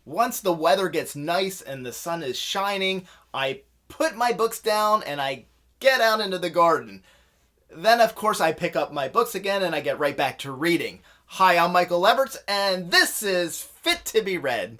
Once the weather gets nice and the sun is shining, I put my books down and I get out into the garden. Then, of course, I pick up my books again and I get right back to reading. Hi, I'm Michael Leverts, and this is Fit to be Read.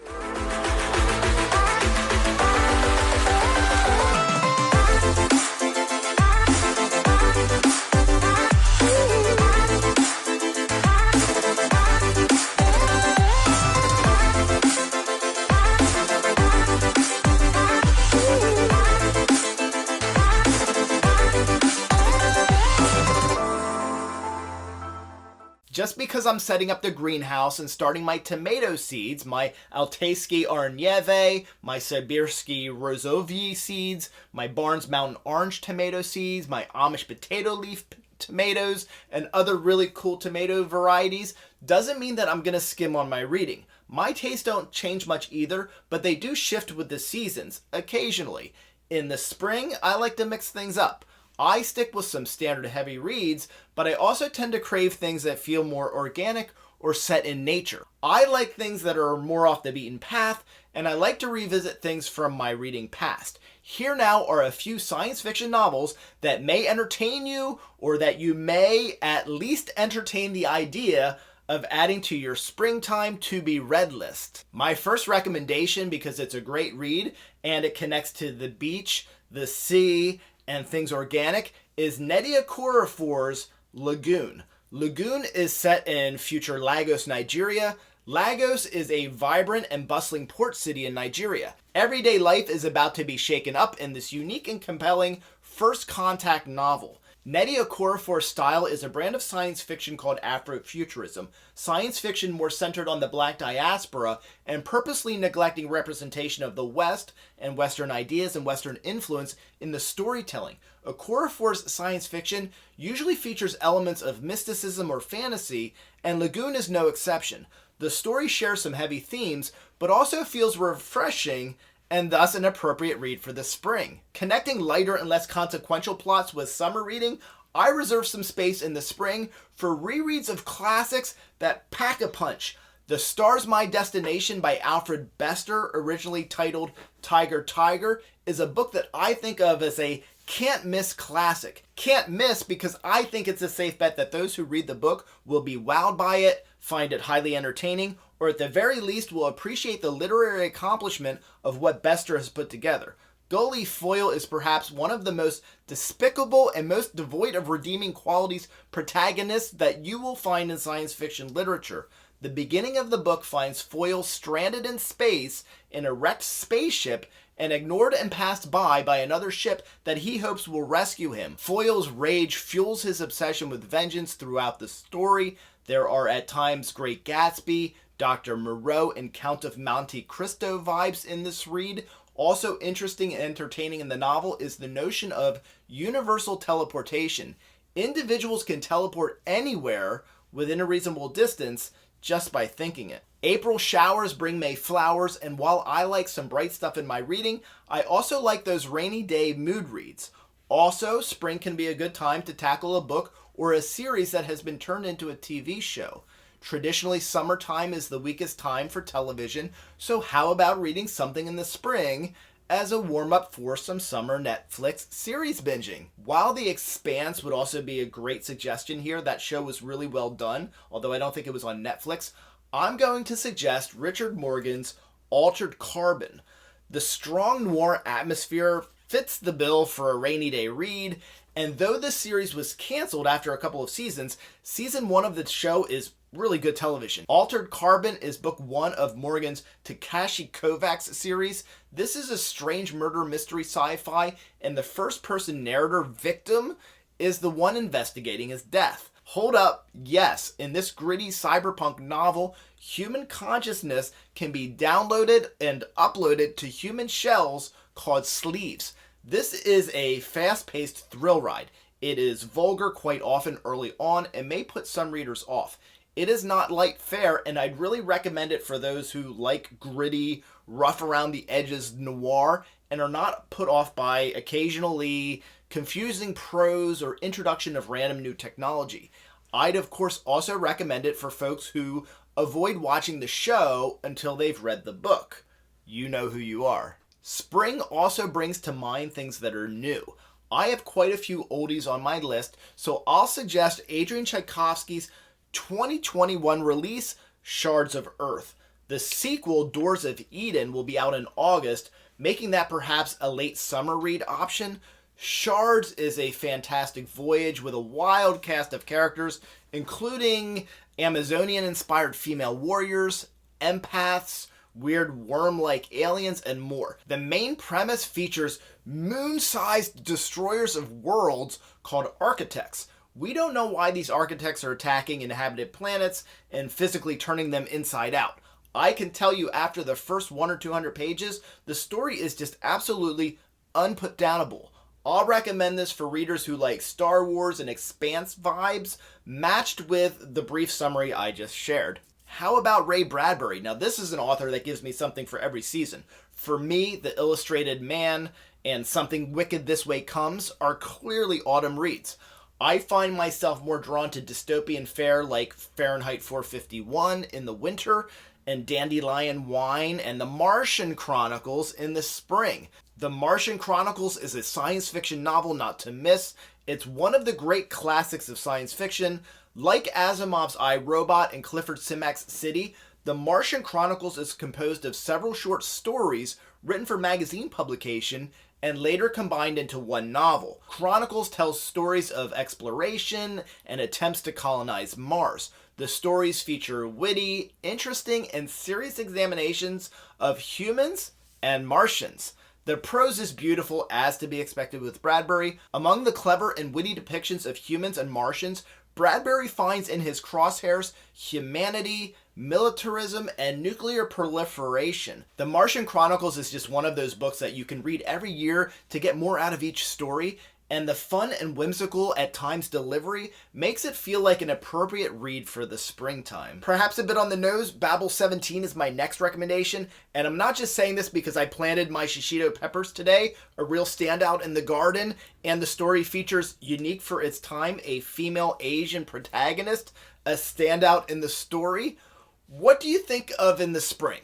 Just because I'm setting up the greenhouse and starting my tomato seeds, my Altayski Arnieve, my Sibirsky Rozovyi seeds, my Barnes Mountain Orange tomato seeds, my Amish potato leaf tomatoes, and other really cool tomato varieties, doesn't mean that I'm going to skim on my reading. My tastes don't change much either, but they do shift with the seasons, occasionally. In the spring, I like to mix things up. I stick with some standard heavy reads, but I also tend to crave things that feel more organic or set in nature. I like things that are more off the beaten path, and I like to revisit things from my reading past. Here now are a few science fiction novels that may entertain you, or that you may at least entertain the idea of adding to your springtime to be read list. My first recommendation, because it's a great read and it connects to the beach, the sea, and things organic, is Nnedi Okorafor's Lagoon. Lagoon is set in future Lagos, Nigeria. Lagos is a vibrant and bustling port city in Nigeria. Everyday life is about to be shaken up in this unique and compelling first contact novel. Nnedi Okorafor's style is a brand of science fiction called Afrofuturism, science fiction more centered on the black diaspora and purposely neglecting representation of the West and Western ideas and Western influence in the storytelling. Okorafor's science fiction usually features elements of mysticism or fantasy, and Lagoon is no exception. The story shares some heavy themes, but also feels refreshing and thus an appropriate read for the spring. Connecting lighter and less consequential plots with summer reading, I reserve some space in the spring for rereads of classics that pack a punch. The Star's My Destination by Alfred Bester, originally titled Tiger Tiger, is a book that I think of as a can't-miss classic. Can't miss because I think it's a safe bet that those who read the book will be wowed by it, find it highly entertaining, or at the very least will appreciate the literary accomplishment of what Bester has put together. Gully Foyle is perhaps one of the most despicable and most devoid of redeeming qualities protagonists that you will find in science fiction literature. The beginning of the book finds Foyle stranded in space in a wrecked spaceship and ignored and passed by another ship that he hopes will rescue him. Foyle's rage fuels his obsession with vengeance throughout the story. There are at times Great Gatsby, Dr. Moreau, and Count of Monte Cristo vibes in this read. Also interesting and entertaining in the novel is the notion of universal teleportation. Individuals can teleport anywhere within a reasonable distance just by thinking it. April showers bring May flowers, and while I like some bright stuff in my reading, I also like those rainy day mood reads. Also, spring can be a good time to tackle a book or a series that has been turned into a TV show. Traditionally, summertime is the weakest time for television, so how about reading something in the spring as a warm-up for some summer Netflix series binging? While The Expanse would also be a great suggestion here, that show was really well done, although I don't think it was on Netflix, I'm going to suggest Richard Morgan's Altered Carbon. The strong noir atmosphere fits the bill for a rainy day read, and though this series was canceled after a couple of seasons, season 1 of the show is really good television. Altered Carbon is book 1 of Morgan's Takashi Kovacs series. This is a strange murder mystery sci-fi, and the first-person narrator victim is the one investigating his death. Hold up, yes, in this gritty cyberpunk novel, human consciousness can be downloaded and uploaded to human shells called sleeves. This is a fast-paced thrill ride. It is vulgar quite often early on and may put some readers off. It is not light fare, and I'd really recommend it for those who like gritty, rough around the edges noir and are not put off by occasionally confusing prose or introduction of random new technology. I'd of course also recommend it for folks who Avoid watching the show until they've read the book. You know who you are. Spring also brings to mind things that are new. I have quite a few oldies on my list, so I'll suggest Adrian Tchaikovsky's 2021 release, Shards of Earth. The sequel, Doors of Eden, will be out in August, making that perhaps a late summer read option. Shards is a fantastic voyage with a wild cast of characters, including Amazonian-inspired female warriors, empaths, weird worm-like aliens, and more. The main premise features moon-sized destroyers of worlds called architects. We don't know why these architects are attacking inhabited planets and physically turning them inside out. I can tell you after the first 100 or 200 pages, the story is just absolutely unputdownable. I'll recommend this for readers who like Star Wars and Expanse vibes, matched with the brief summary I just shared. How about Ray Bradbury? Now, this is an author that gives me something for every season. For me, The Illustrated Man and Something Wicked This Way Comes are clearly autumn reads. I find myself more drawn to dystopian fare like Fahrenheit 451 in the winter, and Dandelion Wine and The Martian Chronicles in the spring. The Martian Chronicles is a science fiction novel not to miss. It's one of the great classics of science fiction. Like Asimov's I, Robot and Clifford Simak's City, The Martian Chronicles is composed of several short stories written for magazine publication and later combined into one novel. Chronicles tells stories of exploration and attempts to colonize Mars. The stories feature witty, interesting, and serious examinations of humans and Martians. The prose is beautiful, as to be expected with Bradbury. Among the clever and witty depictions of humans and Martians, Bradbury finds in his crosshairs humanity, militarism, and nuclear proliferation. The Martian Chronicles is just one of those books that you can read every year to get more out of each story, and the fun and whimsical at times delivery makes it feel like an appropriate read for the springtime. Perhaps a bit on the nose, Babel 17 is my next recommendation, and I'm not just saying this because I planted my shishito peppers today, a real standout in the garden, and the story features, unique for its time, a female Asian protagonist, a standout in the story. What do you think of in the spring?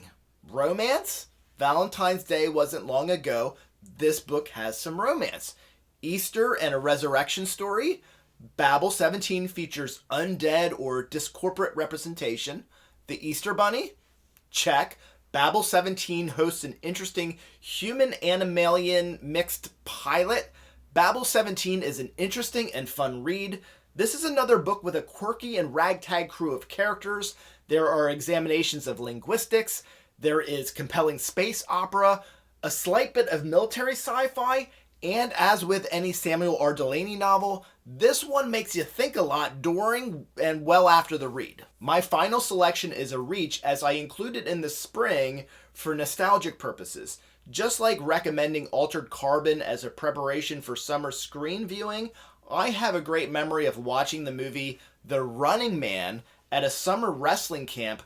Romance? Valentine's Day wasn't long ago. This book has some romance. Easter and a resurrection story. Babel 17 features undead or discorporate representation. The Easter Bunny? Check. Babel 17 hosts an interesting human-animalian mixed pilot. Babel 17 is an interesting and fun read. This is another book with a quirky and ragtag crew of characters. There are examinations of linguistics. There is compelling space opera, a slight bit of military sci-fi, and as with any Samuel R. Delany novel, this one makes you think a lot during and well after the read. My final selection is a reach, as I include it in the spring for nostalgic purposes. Just like recommending Altered Carbon as a preparation for summer screen viewing, I have a great memory of watching the movie The Running Man at a summer wrestling camp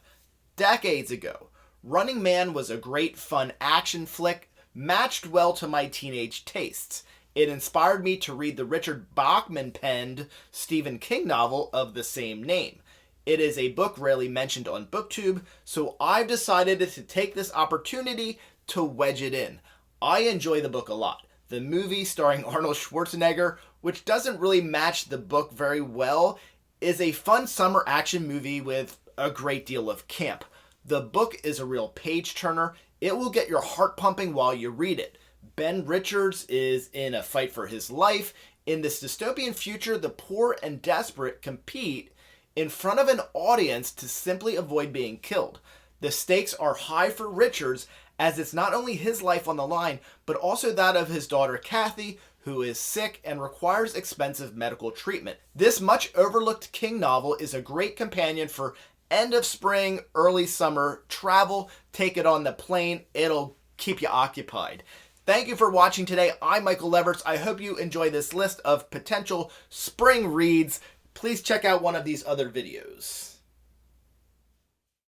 decades ago. Running Man was a great fun action flick, matched well to my teenage tastes. It inspired me to read the Richard Bachman-penned Stephen King novel of the same name. It is a book rarely mentioned on BookTube, so I've decided to take this opportunity to wedge it in. I enjoy the book a lot. The movie, starring Arnold Schwarzenegger, which doesn't really match the book very well, is a fun summer action movie with a great deal of camp. The book is a real page-turner. It will get your heart pumping while you read it. Ben Richards is in a fight for his life. In this dystopian future, the poor and desperate compete in front of an audience to simply avoid being killed. The stakes are high for Richards, as it's not only his life on the line, but also that of his daughter Kathy, who is sick and requires expensive medical treatment. This much overlooked King novel is a great companion for end of spring, early summer travel. Take it on the plane. It'll keep you occupied. Thank you for watching today. I'm Michael Leverts. I hope you enjoy this list of potential spring reads. Please check out one of these other videos.